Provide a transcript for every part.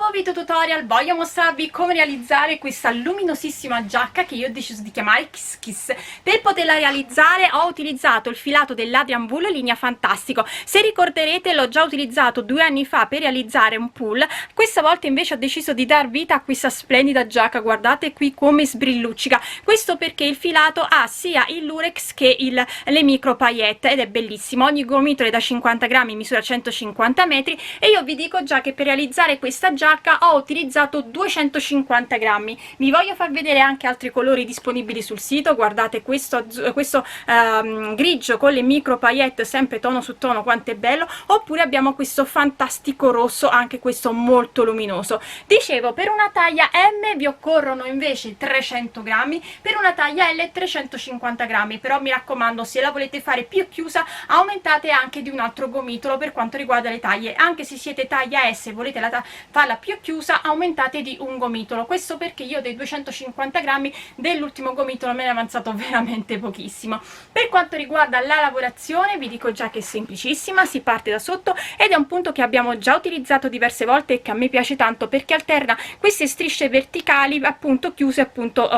nuovo video tutorial voglio mostrarvi come realizzare questa luminosissima giacca che io ho deciso di chiamare Kiss Kiss. Per poterla realizzare ho utilizzato il filato dell'Adrian Wool linea Fantastico. Se ricorderete l'ho già utilizzato 2 anni fa per realizzare un pull, questa volta invece ho deciso di dar vita a questa splendida giacca. Guardate qui come sbrilluccica, questo perché il filato ha sia il lurex che le micro paillette ed è bellissimo. Ogni gomitolo è da 50 grammi, misura 150 metri e io vi dico già che per realizzare questa giacca ho utilizzato 250 grammi. Vi voglio far vedere anche altri colori disponibili sul sito. Guardate questo grigio con le micro paillette sempre tono su tono, quanto è bello, oppure abbiamo questo fantastico rosso, anche questo molto luminoso. Dicevo, per una taglia M vi occorrono invece 300 grammi, per una taglia L 350 grammi, però mi raccomando, se la volete fare più chiusa aumentate anche di un altro gomitolo. Per quanto riguarda le taglie, anche se siete taglia S e volete farla più chiusa, aumentate di un gomitolo. Questo perché io dei 250 grammi dell'ultimo gomitolo me ne è avanzato veramente pochissimo. Per quanto riguarda la lavorazione vi dico già che è semplicissima, si parte da sotto ed è un punto che abbiamo già utilizzato diverse volte e che a me piace tanto perché alterna queste strisce verticali appunto chiuse, appunto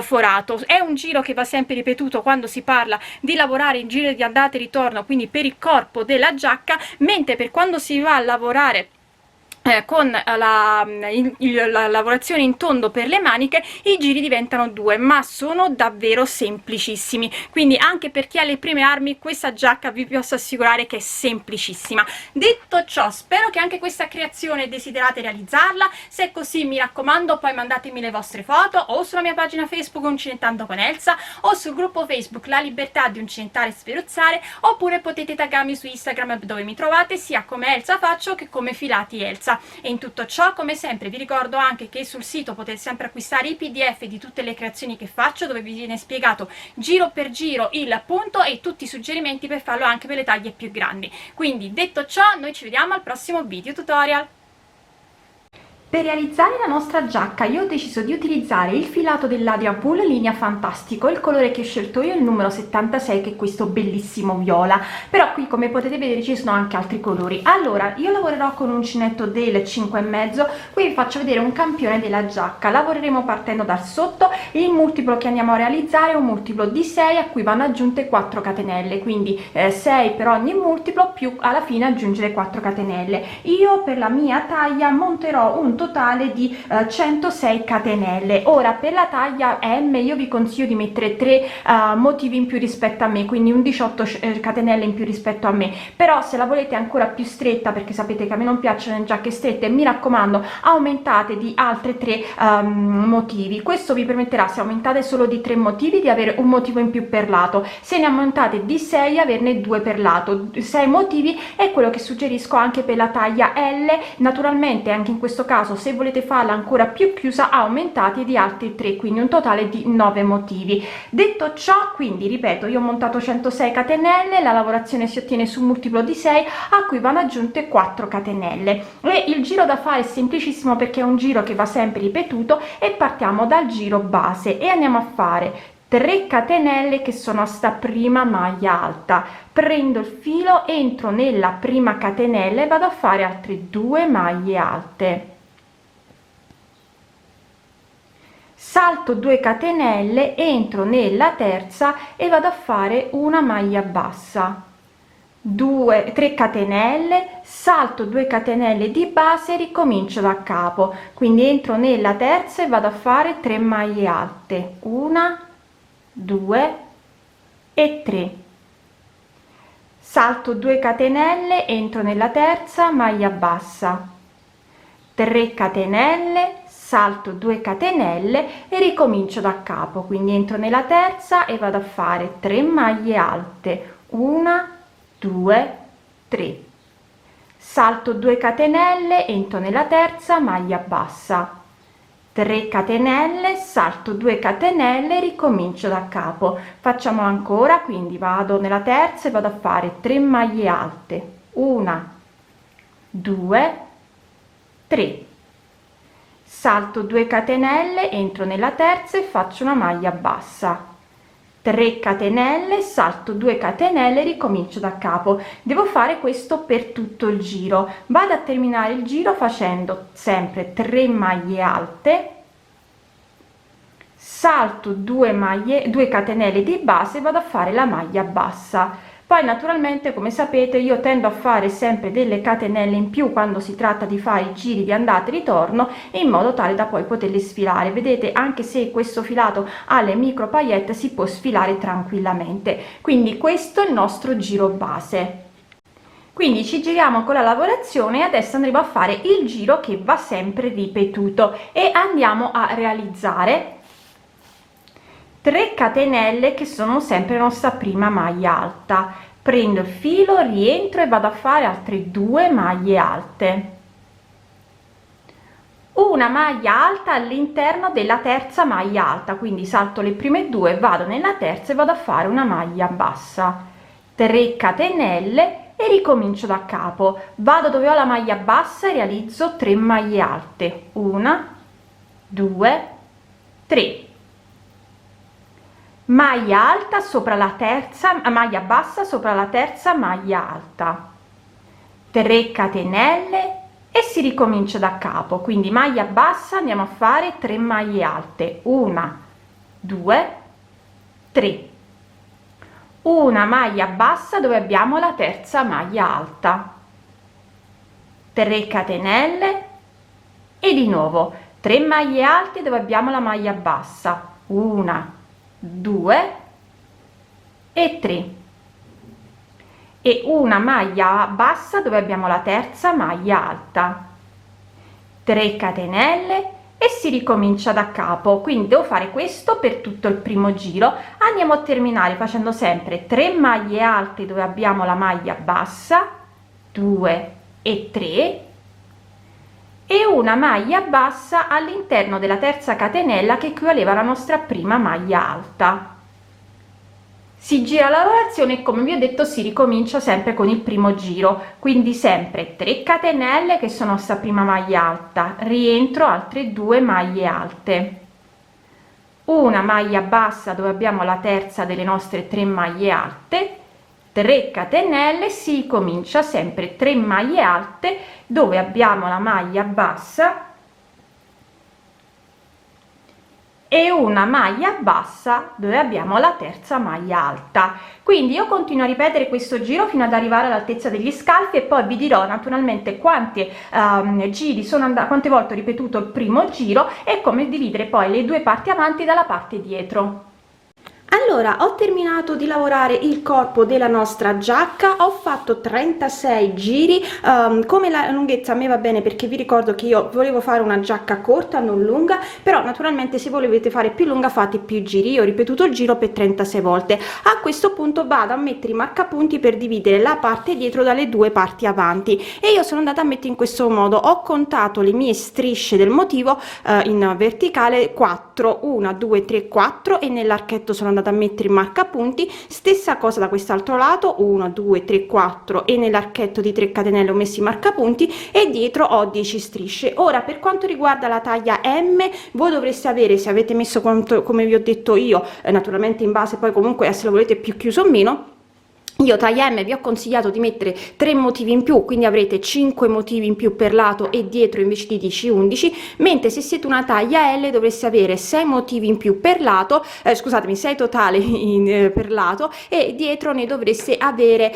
forato. È un giro che va sempre ripetuto quando si parla di lavorare in giro di andata e ritorno, quindi per il corpo della giacca, mentre per quando si va a lavorare con la lavorazione in tondo per le maniche i giri diventano 2, ma sono davvero semplicissimi. Quindi anche per chi ha le prime armi questa giacca vi posso assicurare che è semplicissima. Detto ciò, spero che anche questa creazione desiderate realizzarla. Se è così mi raccomando poi mandatemi le vostre foto o sulla mia pagina Facebook Uncinettando con Elsa o sul gruppo Facebook La Libertà di Uncinettare e Sferuzzare, oppure potete taggarmi su Instagram dove mi trovate sia come Elsa Faccio che come Filati Elsa. E in tutto ciò, come sempre, vi ricordo anche che sul sito potete sempre acquistare i PDF di tutte le creazioni che faccio, dove vi viene spiegato giro per giro il punto e tutti i suggerimenti per farlo anche per le taglie più grandi. Quindi detto ciò, noi ci vediamo al prossimo video tutorial. Per realizzare la nostra giacca io ho deciso di utilizzare il filato dell'Adrian Wool linea Fantastico. Il colore che ho scelto io è il numero 76, che è questo bellissimo viola, però qui come potete vedere ci sono anche altri colori. Allora io lavorerò con un uncinetto del 5,5, qui vi faccio vedere un campione della giacca. Lavoreremo partendo dal sotto. Il multiplo che andiamo a realizzare è un multiplo di 6 a cui vanno aggiunte 4 catenelle, quindi 6 per ogni multiplo più alla fine aggiungere 4 catenelle. Io per la mia taglia monterò un totale di 106 catenelle. Ora per la taglia M io vi consiglio di mettere 3 motivi in più rispetto a me, quindi un 18 catenelle in più rispetto a me. Però se la volete ancora più stretta, perché sapete che a me non piacciono le giacche strette, mi raccomando aumentate di altre 3 motivi. Questo vi permetterà, se aumentate solo di 3 motivi, di avere un motivo in più per lato. Se ne aumentate di 6 averne 2 per lato. 6 motivi è quello che suggerisco anche per la taglia L. Naturalmente anche in questo caso, se volete farla ancora più chiusa, aumentate di altri 3, quindi un totale di 9 motivi. Detto ciò, quindi ripeto, io ho montato 106 catenelle, la lavorazione si ottiene su un multiplo di 6 a cui vanno aggiunte 4 catenelle e il giro da fare è semplicissimo perché è un giro che va sempre ripetuto e partiamo dal giro base e andiamo a fare 3 catenelle che sono a sta prima maglia alta. Prendo il filo, entro nella prima catenella e vado a fare altre 2 maglie alte. Salto 2 catenelle, entro nella terza e vado a fare una maglia bassa, 3 catenelle, salto 2 catenelle di base e ricomincio da capo, quindi entro nella terza e vado a fare 3 maglie alte, 1 2 e 3, salto 2 catenelle, entro nella terza, maglia bassa, 3 catenelle, salto 2 catenelle e ricomincio da capo, quindi entro nella terza e vado a fare 3 maglie alte, 1 2 3, salto 2 catenelle, entro nella terza, maglia bassa, 3 catenelle, salto 2 catenelle, ricomincio da capo. Facciamo ancora, quindi vado nella terza e vado a fare 3 maglie alte, 1 2 3, salto 2 catenelle, entro nella terza e faccio una maglia bassa, 3 catenelle, salto 2 catenelle, ricomincio da capo. Devo fare questo per tutto il giro. Vado a terminare il giro facendo sempre 3 maglie alte, salto 2 catenelle di base, vado a fare la maglia bassa. Poi naturalmente, come sapete, io tendo a fare sempre delle catenelle in più quando si tratta di fare i giri di andata e ritorno, in modo tale da poi poterli sfilare. Vedete, anche se questo filato ha le micro paillette, si può sfilare tranquillamente. Quindi questo è il nostro giro base. Quindi ci giriamo con la lavorazione e adesso andremo a fare il giro che va sempre ripetuto e andiamo a realizzare 3 catenelle che sono sempre la nostra prima maglia alta. Prendo il filo, rientro e vado a fare altre 2 maglie alte, una maglia alta all'interno della terza maglia alta, quindi salto le prime 2, vado nella terza e vado a fare una maglia bassa, 3 catenelle e ricomincio da capo. Vado dove ho la maglia bassa e realizzo 3 maglie alte, 1 2 3, maglia alta sopra la terza, maglia bassa sopra la terza maglia alta, 3 catenelle e si ricomincia da capo. Quindi maglia bassa, andiamo a fare 3 maglie alte, 1 2 3, una maglia bassa dove abbiamo la terza maglia alta, 3 catenelle e di nuovo 3 maglie alte dove abbiamo la maglia bassa, 1 2 e 3, e una maglia bassa dove abbiamo la terza maglia alta, 3 catenelle e si ricomincia da capo. Quindi devo fare questo per tutto il primo giro. Andiamo a terminare facendo sempre 3 maglie alte dove abbiamo la maglia bassa, 2 e 3, e una maglia bassa all'interno della terza catenella che equivaleva alla nostra prima maglia alta. Si gira la lavorazione e, come vi ho detto, si ricomincia sempre con il primo giro, quindi sempre 3 catenelle che sono nostra prima maglia alta, rientro, altre 2 maglie alte, una maglia bassa dove abbiamo la terza delle nostre 3 maglie alte, 3 catenelle, si comincia sempre 3 maglie alte dove abbiamo la maglia bassa e una maglia bassa dove abbiamo la terza maglia alta. Quindi io continuo a ripetere questo giro fino ad arrivare all'altezza degli scalfi e poi vi dirò naturalmente quante giri sono andati, quante volte ho ripetuto il primo giro e come dividere poi le 2 parti avanti dalla parte dietro. Allora, ho terminato di lavorare il corpo della nostra giacca, ho fatto 36 giri, come la lunghezza a me va bene perché vi ricordo che io volevo fare una giacca corta, non lunga, però naturalmente se volete fare più lunga fate più giri. Io ho ripetuto il giro per 36 volte. A questo punto vado a mettere i marcapunti per dividere la parte dietro dalle 2 parti avanti e io sono andata a mettere in questo modo. Ho contato le mie strisce del motivo in verticale 4, 1 2 3 4, e nell'archetto sono andata a mettere i marcapunti. Stessa cosa da quest'altro lato, 1 2 3 4, e nell'archetto di 3 catenelle ho messo i marcapunti e dietro ho 10 strisce. Ora, per quanto riguarda la taglia M, voi dovreste avere, se avete messo quanto, come vi ho detto io, naturalmente in base poi comunque se lo volete più chiuso o meno. Io taglia M vi ho consigliato di mettere 3 motivi in più, quindi avrete 5 motivi in più per lato e dietro invece di 10 11, mentre se siete una taglia L dovreste avere 6 motivi in più per lato, scusatemi, 6 totali per lato, e dietro ne dovreste avere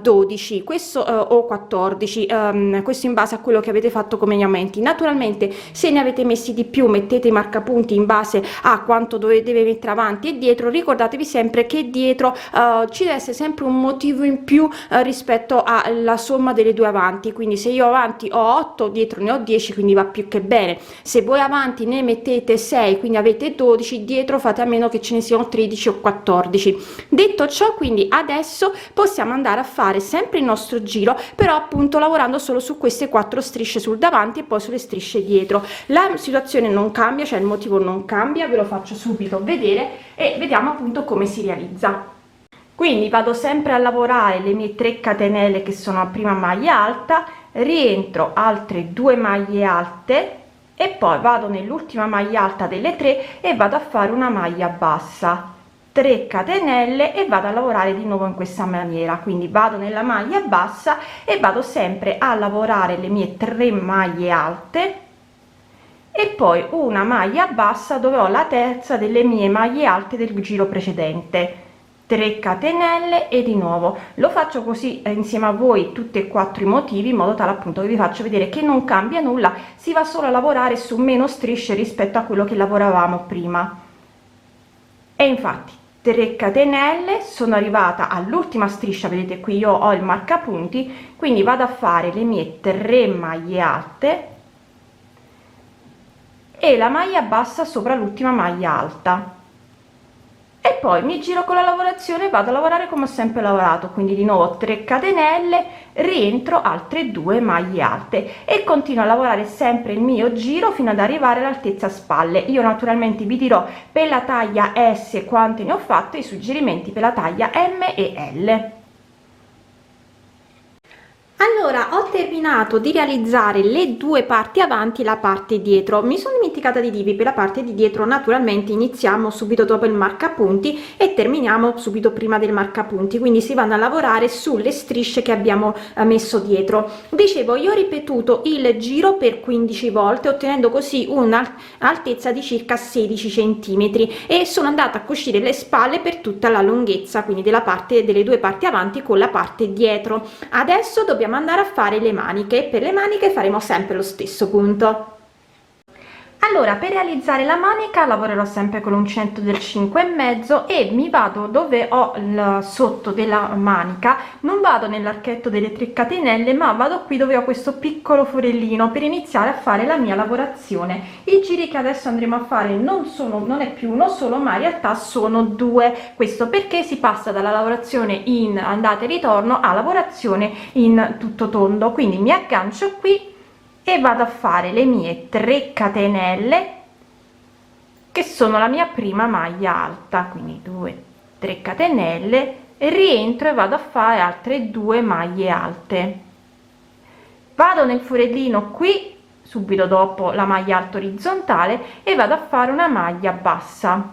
12 questo o 14, questo in base a quello che avete fatto come aumenti. Naturalmente se ne avete messi di più mettete i marcapunti in base a quanto deve mettere avanti e dietro. Ricordatevi sempre che dietro ci deve essere sempre un motivo in più rispetto alla somma delle 2 avanti, quindi se io avanti ho 8 dietro ne ho 10, quindi va più che bene. Se voi avanti ne mettete 6 quindi avete 12, dietro fate a meno che ce ne siano 13 o 14. Detto ciò, quindi adesso possiamo andare a fare sempre il nostro giro, però appunto lavorando solo su queste 4 strisce sul davanti e poi sulle strisce dietro. La situazione non cambia, cioè il motivo non cambia, ve lo faccio subito vedere e vediamo appunto come si realizza. Quindi vado sempre a lavorare le mie 3 catenelle che sono a prima maglia alta, rientro, altre 2 maglie alte e poi vado nell'ultima maglia alta delle 3 e vado a fare una maglia bassa, 3 catenelle e vado a lavorare di nuovo in questa maniera. Quindi vado nella maglia bassa e vado sempre a lavorare le mie 3 maglie alte e poi una maglia bassa dove ho la terza delle mie maglie alte del giro precedente. 3 catenelle e di nuovo lo faccio così insieme a voi tutti e 4 i motivi, in modo tale appunto che vi faccio vedere che non cambia nulla, si va solo a lavorare su meno strisce rispetto a quello che lavoravamo prima. E infatti 3 catenelle, sono arrivata all'ultima striscia, vedete qui io ho il marcapunti, quindi vado a fare le mie 3 maglie alte e la maglia bassa sopra l'ultima maglia alta e poi mi giro con la lavorazione e vado a lavorare come ho sempre lavorato, quindi di nuovo 3 catenelle, rientro, altre 2 maglie alte e continuo a lavorare sempre il mio giro fino ad arrivare all'altezza spalle. Io naturalmente vi dirò per la taglia S quante ne ho fatte, i suggerimenti per la taglia M e L. Allora, ho terminato di realizzare le due parti avanti e la parte dietro. Mi sono dimenticata di dirvi, per la parte di dietro naturalmente iniziamo subito dopo il marcapunti e terminiamo subito prima del marcapunti, quindi si vanno a lavorare sulle strisce che abbiamo messo dietro. Dicevo, io ho ripetuto il giro per 15 volte ottenendo così un'altezza di circa 16 centimetri e sono andata a cucire le spalle per tutta la lunghezza, quindi delle due parti avanti con la parte dietro. Adesso dobbiamo andare a fare le maniche. Per le maniche faremo sempre lo stesso punto. Allora, per realizzare la manica lavorerò sempre con l'uncinetto del 5,5 e mi vado dove ho il sotto della manica, non vado nell'archetto delle 3 catenelle ma vado qui dove ho questo piccolo forellino per iniziare a fare la mia lavorazione. I giri che adesso andremo a fare non è più uno solo, ma in realtà sono 2. Questo perché si passa dalla lavorazione in andata e ritorno a lavorazione in tutto tondo. Quindi mi aggancio qui e vado a fare le mie 3 catenelle che sono la mia prima maglia alta, quindi 2 3 catenelle, rientro e vado a fare altre 2 maglie alte, vado nel forellino qui subito dopo la maglia alta orizzontale e vado a fare una maglia bassa,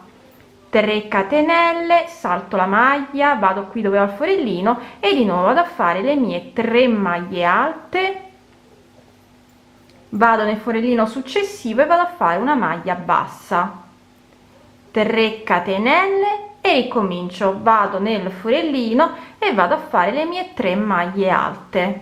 3 catenelle, salto la maglia, vado qui dove ho il forellino e di nuovo vado a fare le mie 3 maglie alte, vado nel forellino successivo e vado a fare una maglia bassa, 3 catenelle e ricomincio, vado nel forellino e vado a fare le mie 3 maglie alte,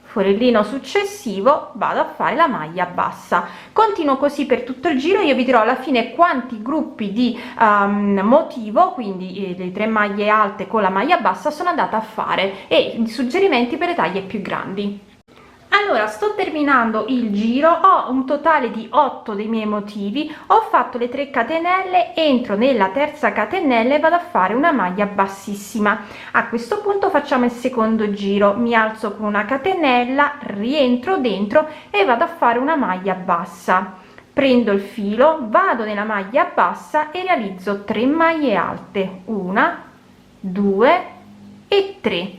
forellino successivo, vado a fare la maglia bassa. Continuo così per tutto il giro. Io vi dirò alla fine quanti gruppi di motivo, quindi le 3 maglie alte con la maglia bassa, sono andata a fare e i suggerimenti per le taglie più grandi. Allora, sto terminando il giro, ho un totale di 8 dei miei motivi, ho fatto le 3 catenelle, entro nella terza catenella e vado a fare una maglia bassissima. A questo punto facciamo il secondo giro, mi alzo con una catenella, rientro dentro e vado a fare una maglia bassa, prendo il filo, vado nella maglia bassa e realizzo 3 maglie alte, 1 2 e 3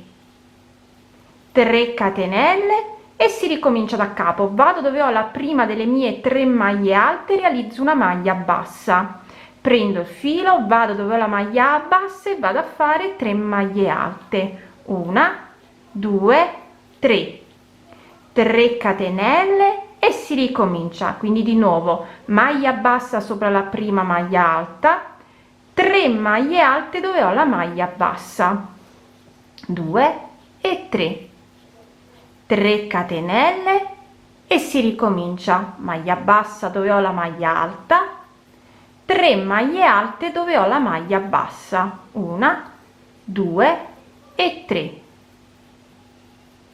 catenelle e si ricomincia da capo, vado dove ho la prima delle mie 3 maglie alte, realizzo una maglia bassa, prendo il filo, vado dove ho la maglia bassa e vado a fare 3 maglie alte, 1 2 3 catenelle e si ricomincia, quindi di nuovo maglia bassa sopra la prima maglia alta, 3 maglie alte dove ho la maglia bassa, 2 e 3 catenelle e si ricomincia, maglia bassa dove ho la maglia alta, 3 maglie alte dove ho la maglia bassa, 1 2 e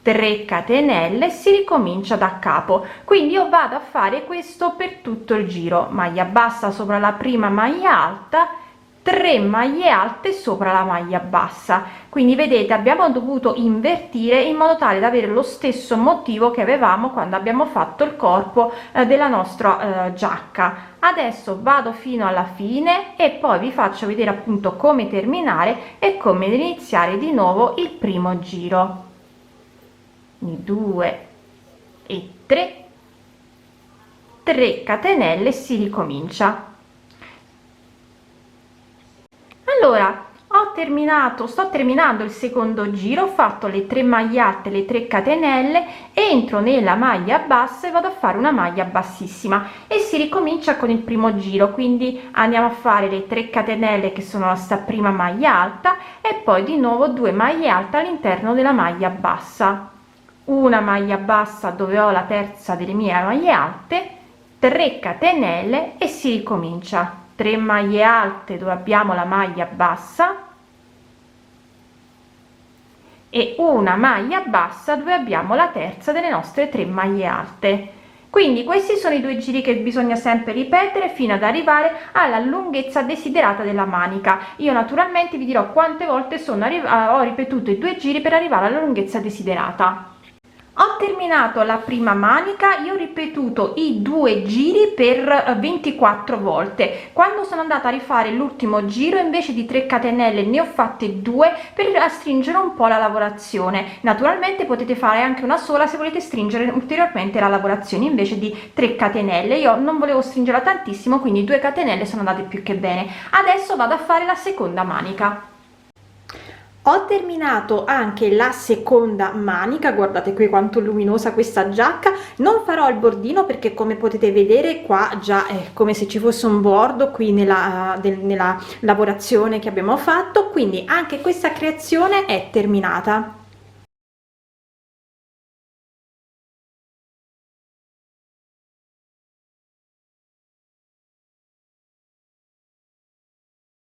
3 catenelle, si ricomincia da capo. Quindi io vado a fare questo per tutto il giro, maglia bassa sopra la prima maglia alta, 3 maglie alte sopra la maglia bassa. Quindi vedete, abbiamo dovuto invertire in modo tale da avere lo stesso motivo che avevamo quando abbiamo fatto il corpo della nostra giacca. Adesso vado fino alla fine e poi vi faccio vedere appunto come terminare e come iniziare di nuovo il primo giro. 2 e 3 catenelle, si ricomincia. sto terminando il secondo giro, ho fatto le 3 maglie alte, le 3 catenelle, entro nella maglia bassa e vado a fare una maglia bassissima e si ricomincia con il primo giro. Quindi andiamo a fare le 3 catenelle che sono la sta prima maglia alta e poi di nuovo 2 maglie alte all'interno della maglia bassa, una maglia bassa dove ho la terza delle mie maglie alte, 3 catenelle e si ricomincia. 3 maglie alte dove abbiamo la maglia bassa e una maglia bassa dove abbiamo la terza delle nostre 3 maglie alte. Quindi questi sono i 2 giri che bisogna sempre ripetere fino ad arrivare alla lunghezza desiderata della manica. Io naturalmente vi dirò quante volte ho ripetuto i 2 giri per arrivare alla lunghezza desiderata. Ho terminato la prima manica, io ho ripetuto i 2 giri per 24 volte. Quando sono andata a rifare l'ultimo giro, invece di 3 catenelle ne ho fatte 2 per stringere un po' la lavorazione. Naturalmente potete fare anche una sola se volete stringere ulteriormente la lavorazione invece di 3 catenelle. Io non volevo stringerla tantissimo, quindi 2 catenelle sono andate più che bene. Adesso vado a fare la seconda manica. Ho terminato anche la seconda manica, guardate qui quanto luminosa questa giacca. Non farò il bordino perché come potete vedere qua già è come se ci fosse un bordo qui nella lavorazione che abbiamo fatto, quindi anche questa creazione è terminata.